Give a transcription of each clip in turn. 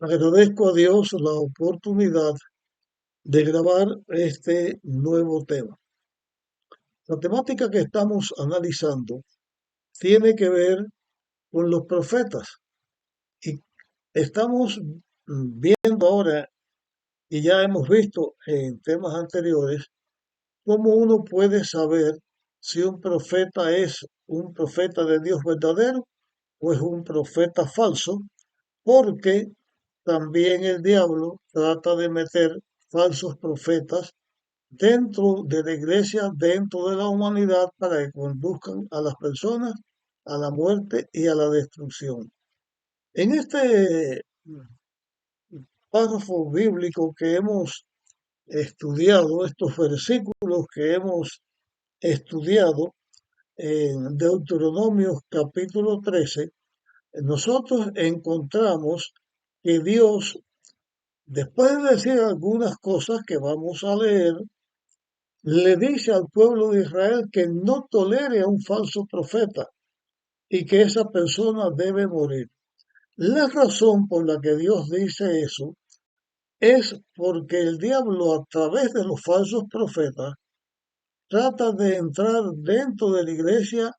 Agradezco a Dios la oportunidad de grabar este nuevo tema. La temática que estamos analizando tiene que ver con los profetas y estamos viendo ahora, y ya hemos visto en temas anteriores, cómo uno puede saber si un profeta es un profeta de Dios verdadero o es un profeta falso, porque también el diablo trata de meter falsos profetas dentro de la iglesia, dentro de la humanidad, para que conduzcan a las personas a la muerte y a la destrucción. En este párrafo bíblico que hemos estudiado, estos versículos que hemos estudiado en Deuteronomio capítulo 13, nosotros encontramos que Dios, después de decir algunas cosas que vamos a leer, le dice al pueblo de Israel que no tolere a un falso profeta y que esa persona debe morir. La razón por la que Dios dice eso es porque el diablo, a través de los falsos profetas, trata de entrar dentro de la iglesia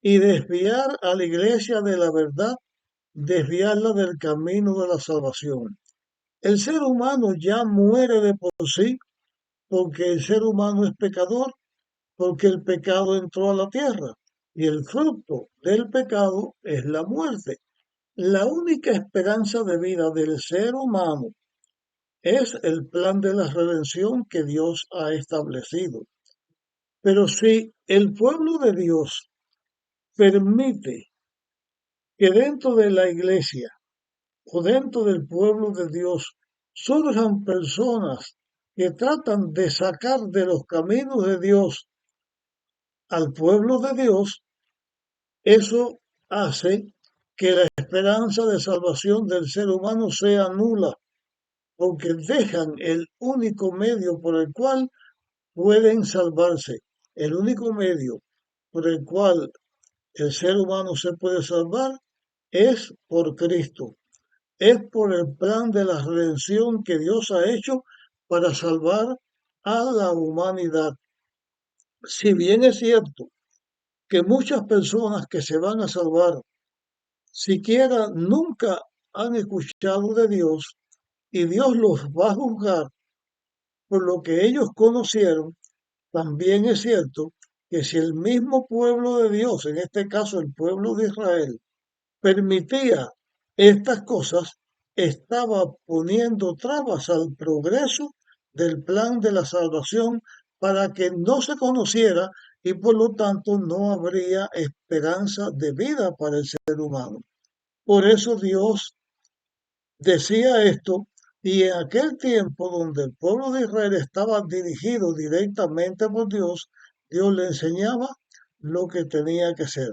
y desviar a la iglesia de la verdad, desviarla del camino de la salvación. El ser humano ya muere de por sí porque el ser humano es pecador, porque el pecado entró a la tierra y el fruto del pecado es la muerte. La única esperanza de vida del ser humano es el plan de la redención que Dios ha establecido. Pero si el pueblo de Dios permite que dentro de la iglesia o dentro del pueblo de Dios surjan personas que tratan de sacar de los caminos de Dios al pueblo de Dios, eso hace que la esperanza de salvación del ser humano sea nula, porque dejan el único medio por el cual pueden salvarse, el único medio por el cual el ser humano se puede salvar es por Cristo, es por el plan de la redención que Dios ha hecho para salvar a la humanidad. Si bien es cierto que muchas personas que se van a salvar siquiera nunca han escuchado de Dios y Dios los va a juzgar por lo que ellos conocieron, también es cierto que si el mismo pueblo de Dios, en este caso el pueblo de Israel, permitía estas cosas, estaba poniendo trabas al progreso del plan de la salvación para que no se conociera y por lo tanto no habría esperanza de vida para el ser humano. Por eso Dios decía esto, y en aquel tiempo donde el pueblo de Israel estaba dirigido directamente por Dios, Dios le enseñaba lo que tenía que hacer.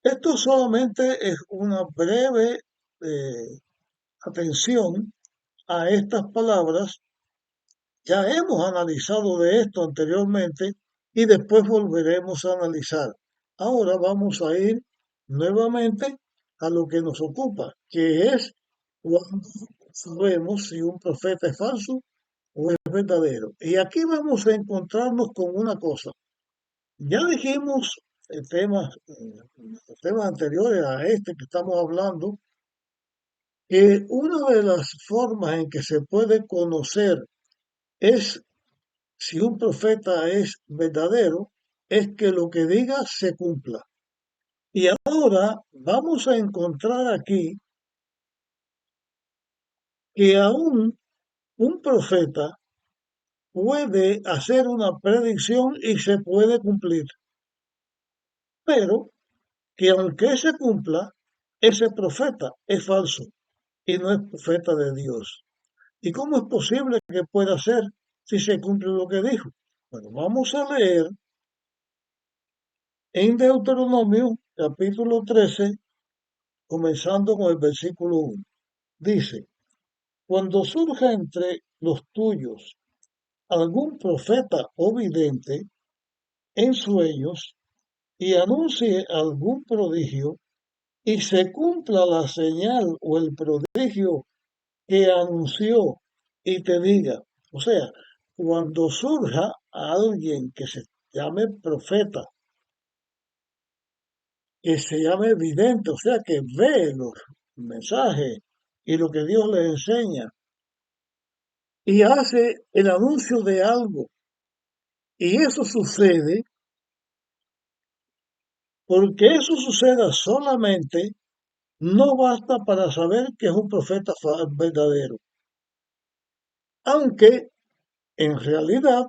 Esto solamente es una breve atención a estas palabras. Ya hemos analizado de esto anteriormente y después volveremos a analizar. Ahora vamos a ir nuevamente a lo que nos ocupa, que es cuando sabemos si un profeta es falso o es verdadero. Y aquí vamos a encontrarnos con una cosa. Ya dijimos temas anteriores a este que estamos hablando, que una de las formas en que se puede conocer es si un profeta es verdadero, es que lo que diga se cumpla. Y ahora vamos a encontrar aquí que aún un profeta puede hacer una predicción y se puede cumplir, pero que aunque se cumpla, ese profeta es falso y no es profeta de Dios. ¿Y cómo es posible que pueda ser si se cumple lo que dijo? Bueno, vamos a leer en Deuteronomio capítulo 13, comenzando con el versículo 1. Dice, cuando surja entre los tuyos algún profeta o vidente en sueños y anuncie algún prodigio y se cumpla la señal o el prodigio que anunció y te diga, o sea, cuando surja alguien que se llame profeta, que se llame vidente, o sea, que ve los mensajes y lo que Dios le enseña y hace el anuncio de algo. Y eso sucede porque eso suceda solamente no basta para saber que es un profeta verdadero. Aunque en realidad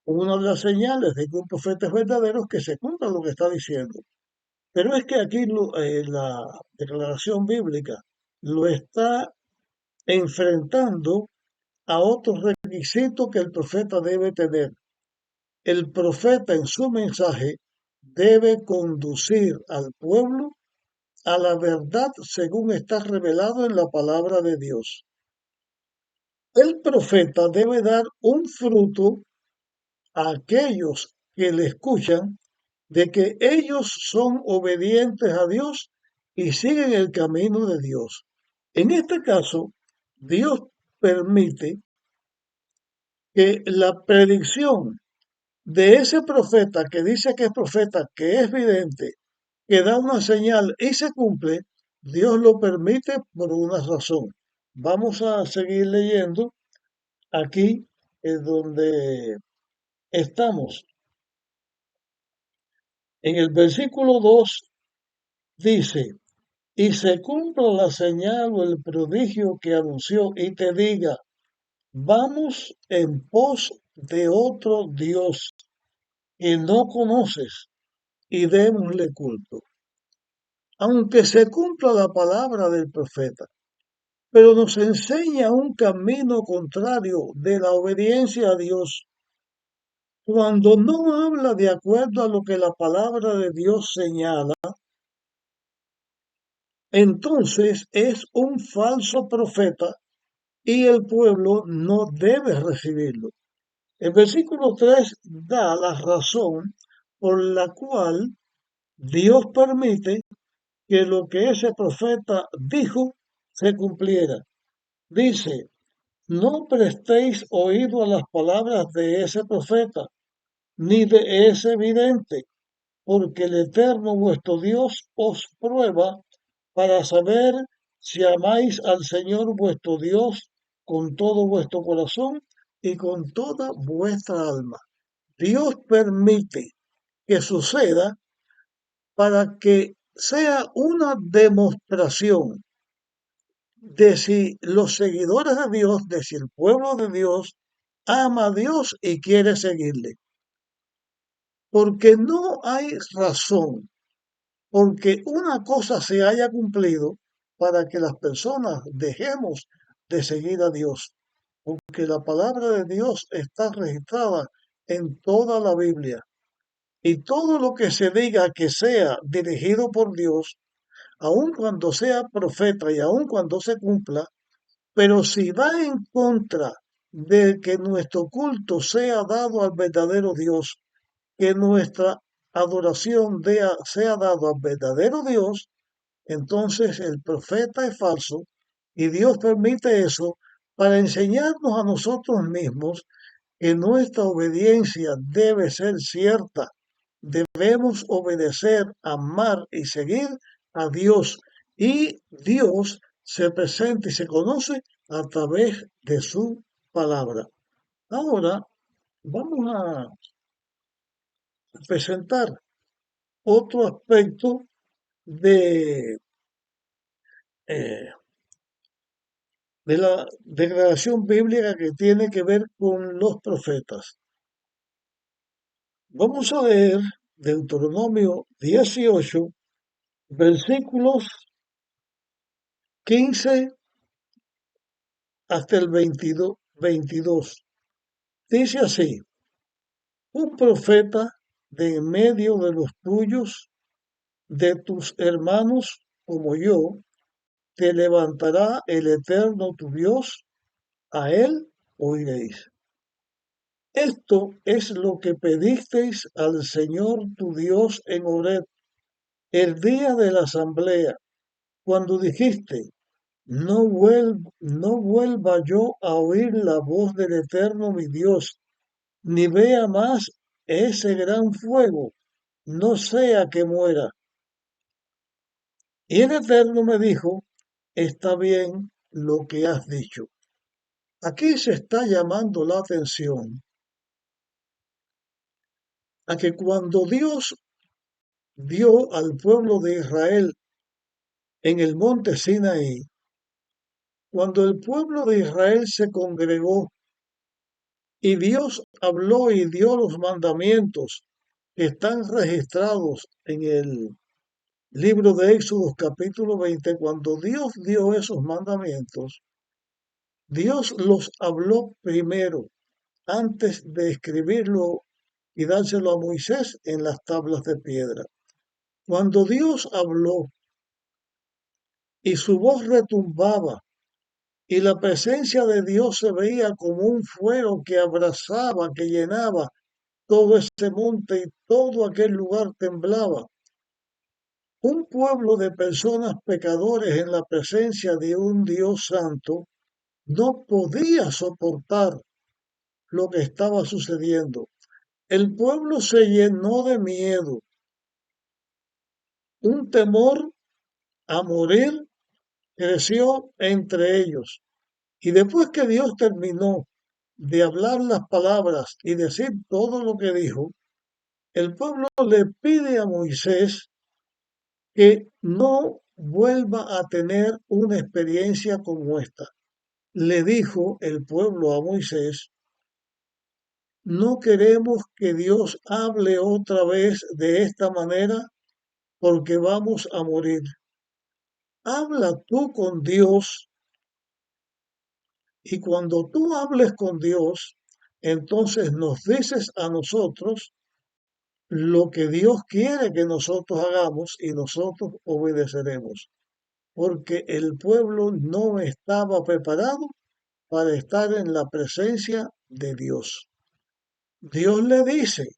una de las señales de que un profeta es verdadero es que se cumpla lo que está diciendo. Pero es que aquí la declaración bíblica lo está enfrentando a otros requisitos que el profeta debe tener. El profeta en su mensaje debe conducir al pueblo a la verdad según está revelado en la palabra de Dios. El profeta debe dar un fruto a aquellos que le escuchan de que ellos son obedientes a Dios y siguen el camino de Dios. En este caso, Dios permite que la predicción de ese profeta que dice que es profeta, que es vidente, que da una señal y se cumple, Dios lo permite por una razón. Vamos a seguir leyendo aquí donde estamos. En el versículo 2 dice, y se cumpla la señal o el prodigio que anunció y te diga, vamos en pos de otro Dios que no conoces y démosle culto. Aunque se cumpla la palabra del profeta, pero nos enseña un camino contrario de la obediencia a Dios. Cuando no habla de acuerdo a lo que la palabra de Dios señala, entonces es un falso profeta y el pueblo no debe recibirlo. El versículo 3 da la razón por la cual Dios permite que lo que ese profeta dijo se cumpliera. Dice, no prestéis oído a las palabras de ese profeta, ni de ese vidente, porque el Eterno vuestro Dios os prueba para saber si amáis al Señor vuestro Dios con todo vuestro corazón y con toda vuestra alma. Dios permite que suceda para que sea una demostración de si los seguidores de Dios, de si el pueblo de Dios ama a Dios y quiere seguirle. Porque no hay razón porque una cosa se haya cumplido para que las personas dejemos de seguir a Dios. Porque la palabra de Dios está registrada en toda la Biblia. Y todo lo que se diga que sea dirigido por Dios, aun cuando sea profeta y aun cuando se cumpla, pero si va en contra de que nuestro culto sea dado al verdadero Dios, que nuestra adoración sea dado al verdadero Dios, entonces el profeta es falso y Dios permite eso para enseñarnos a nosotros mismos que nuestra obediencia debe ser cierta. Debemos obedecer, amar y seguir a Dios. Y Dios se presenta y se conoce a través de su palabra. Ahora vamos a presentar otro aspecto eh, de la declaración bíblica que tiene que ver con los profetas. Vamos a leer Deuteronomio 18, versículos 15 hasta el 22. Dice así, un profeta de en medio de los tuyos, de tus hermanos como yo, te levantará el Eterno tu Dios, a él oiréis. Esto es lo que pedisteis al Señor tu Dios en Horeb, el día de la asamblea, cuando dijiste, no vuelva yo a oír la voz del Eterno mi Dios, ni vea más ese gran fuego, no sea que muera. Y el Eterno me dijo, está bien lo que has dicho. Aquí se está llamando la atención a que cuando Dios dio al pueblo de Israel en el monte Sinaí, cuando el pueblo de Israel se congregó y Dios habló y dio los mandamientos que están registrados en el libro de Éxodo capítulo 20, cuando Dios dio esos mandamientos, Dios los habló primero antes de escribirlo y dárselo a Moisés en las tablas de piedra. Cuando Dios habló y su voz retumbaba y la presencia de Dios se veía como un fuego que abrazaba, que llenaba todo ese monte y todo aquel lugar temblaba. Un pueblo de personas pecadores en la presencia de un Dios santo no podía soportar lo que estaba sucediendo. El pueblo se llenó de miedo, un temor a morir creció entre ellos. Y después que Dios terminó de hablar las palabras y decir todo lo que dijo, el pueblo le pide a Moisés que no vuelva a tener una experiencia como esta. Le dijo el pueblo a Moisés, no queremos que Dios hable otra vez de esta manera porque vamos a morir. Habla tú con Dios y cuando tú hables con Dios, entonces nos dices a nosotros lo que Dios quiere que nosotros hagamos y nosotros obedeceremos, porque el pueblo no estaba preparado para estar en la presencia de Dios. Dios le dice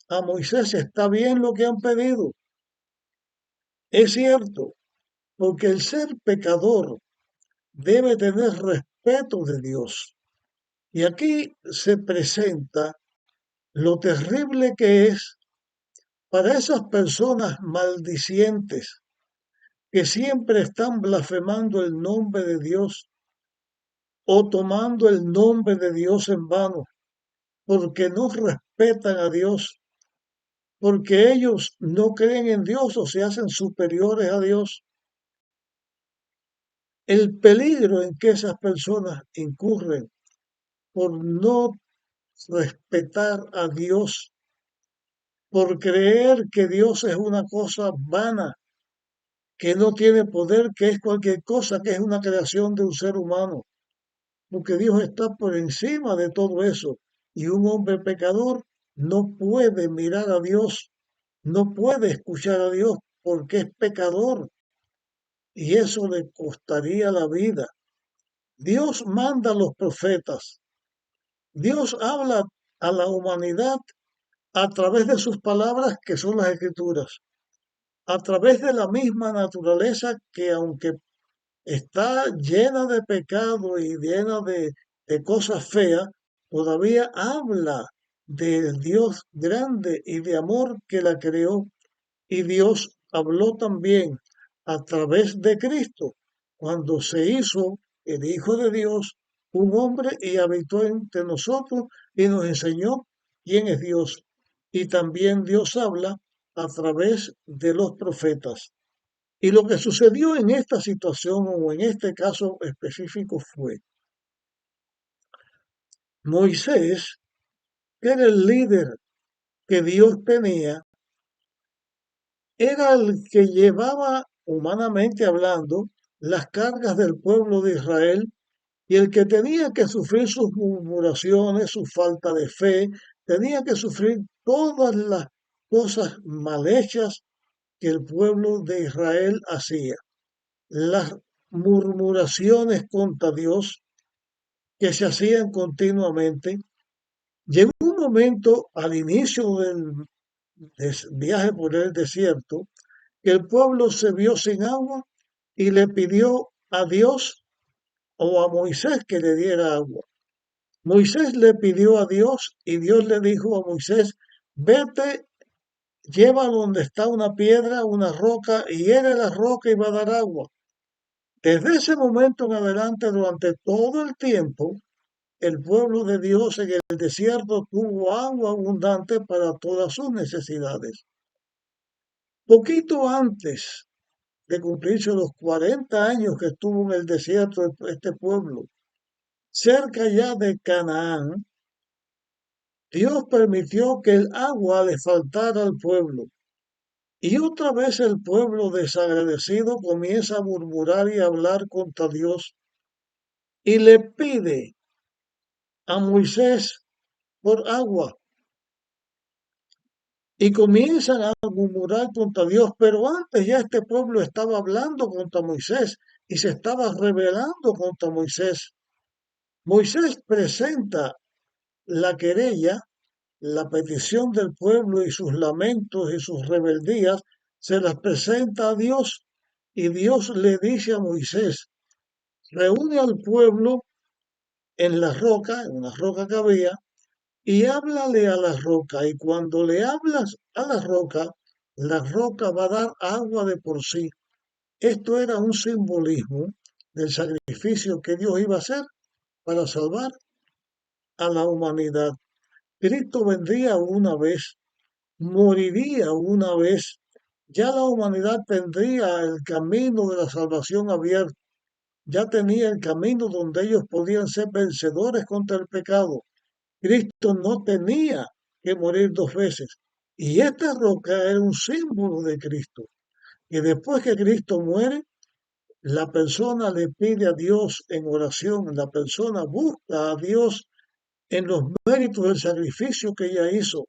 a Moisés, está bien lo que han pedido, es cierto, porque el ser pecador debe tener respeto de Dios. Y aquí se presenta lo terrible que es para esas personas maldicientes que siempre están blasfemando el nombre de Dios o tomando el nombre de Dios en vano, porque no respetan a Dios, porque ellos no creen en Dios o se hacen superiores a Dios. El peligro en que esas personas incurren por no respetar a Dios, por creer que Dios es una cosa vana, que no tiene poder, que es cualquier cosa, que es una creación de un ser humano, porque Dios está por encima de todo eso. Y un hombre pecador no puede mirar a Dios, no puede escuchar a Dios porque es pecador y eso le costaría la vida. Dios manda a los profetas, Dios habla a la humanidad a través de sus palabras que son las escrituras, a través de la misma naturaleza que aunque está llena de pecado y llena de cosas feas, todavía habla del Dios grande y de amor que la creó. Y Dios habló también a través de Cristo, cuando se hizo el Hijo de Dios, un hombre y habitó entre nosotros y nos enseñó quién es Dios. Y también Dios habla a través de los profetas. Y lo que sucedió en esta situación o en este caso específico fue Moisés, que era el líder que Dios tenía, era el que llevaba, humanamente hablando, las cargas del pueblo de Israel y el que tenía que sufrir sus murmuraciones, su falta de fe, tenía que sufrir todas las cosas mal hechas que el pueblo de Israel hacía. Las murmuraciones contra Dios que se hacían continuamente. Llegó un momento al inicio del viaje por el desierto que el pueblo se vio sin agua y le pidió a Dios o a Moisés que le diera agua. Moisés le pidió a Dios y Dios le dijo a Moisés, vete, lleva donde está una piedra, una roca, y hiere la roca y va a dar agua. Desde ese momento en adelante, durante todo el tiempo, el pueblo de Dios en el desierto tuvo agua abundante para todas sus necesidades. Poquito antes de cumplirse los 40 años que estuvo en el desierto este pueblo, cerca ya de Canaán, Dios permitió que el agua le faltara al pueblo. Y otra vez el pueblo desagradecido comienza a murmurar y a hablar contra Dios y le pide a Moisés por agua. Y comienzan a murmurar contra Dios, pero antes ya este pueblo estaba hablando contra Moisés y se estaba rebelando contra Moisés. Moisés presenta la querella, la petición del pueblo y sus lamentos y sus rebeldías, se las presenta a Dios y Dios le dice a Moisés, reúne al pueblo en la roca, en una roca que había, y háblale a la roca. Y cuando le hablas a la roca va a dar agua de por sí. Esto era un simbolismo del sacrificio que Dios iba a hacer para salvar a la humanidad. Cristo vendría una vez, moriría una vez, ya la humanidad tendría el camino de la salvación abierto, ya tenía el camino donde ellos podían ser vencedores contra el pecado. Cristo no tenía que morir dos veces. Y esta roca era un símbolo de Cristo. Y después que Cristo muere, la persona le pide a Dios en oración, la persona busca a Dios en los méritos del sacrificio que ella hizo.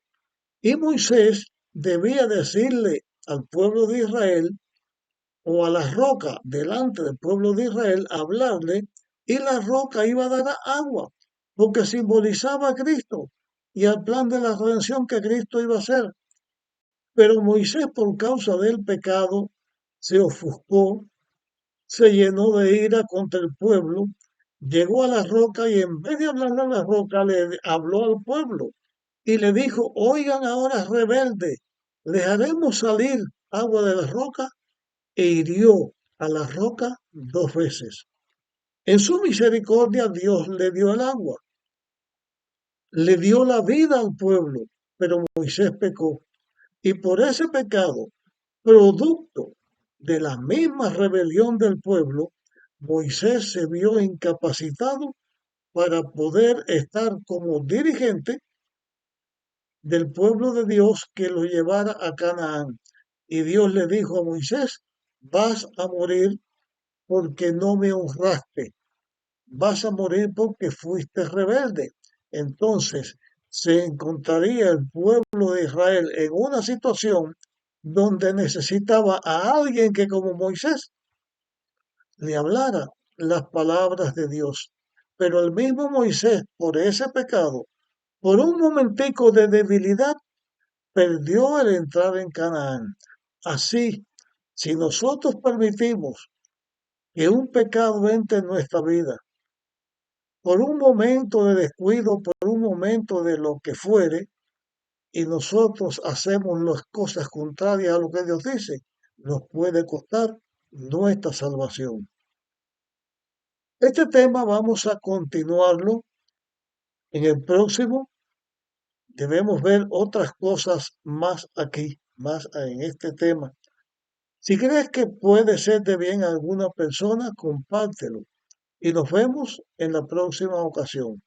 Y Moisés debía decirle al pueblo de Israel o a la roca delante del pueblo de Israel, hablarle, y la roca iba a dar agua, porque simbolizaba a Cristo y al plan de la redención que Cristo iba a hacer. Pero Moisés, por causa del pecado, se ofuscó, se llenó de ira contra el pueblo, llegó a la roca y en vez de hablarle a la roca, le habló al pueblo y le dijo, oigan ahora rebelde, ¿les haremos salir agua de la roca? E hirió a la roca dos veces. En su misericordia Dios le dio el agua, le dio la vida al pueblo, pero Moisés pecó. Y por ese pecado, producto de la misma rebelión del pueblo, Moisés se vio incapacitado para poder estar como dirigente del pueblo de Dios que lo llevara a Canaán. Y Dios le dijo a Moisés, vas a morir porque no me honraste, vas a morir porque fuiste rebelde. Entonces se encontraría el pueblo de Israel en una situación donde necesitaba a alguien que como Moisés le hablara las palabras de Dios. Pero el mismo Moisés, por ese pecado, por un momentico de debilidad, perdió el entrar en Canaán. Así, si nosotros permitimos que un pecado entre en nuestra vida, por un momento de descuido, por un momento de lo que fuere, y nosotros hacemos las cosas contrarias a lo que Dios dice, nos puede costar nuestra salvación. Este tema vamos a continuarlo en el próximo. Debemos ver otras cosas más aquí, más en este tema. Si crees que puede ser de bien a alguna persona, compártelo y nos vemos en la próxima ocasión.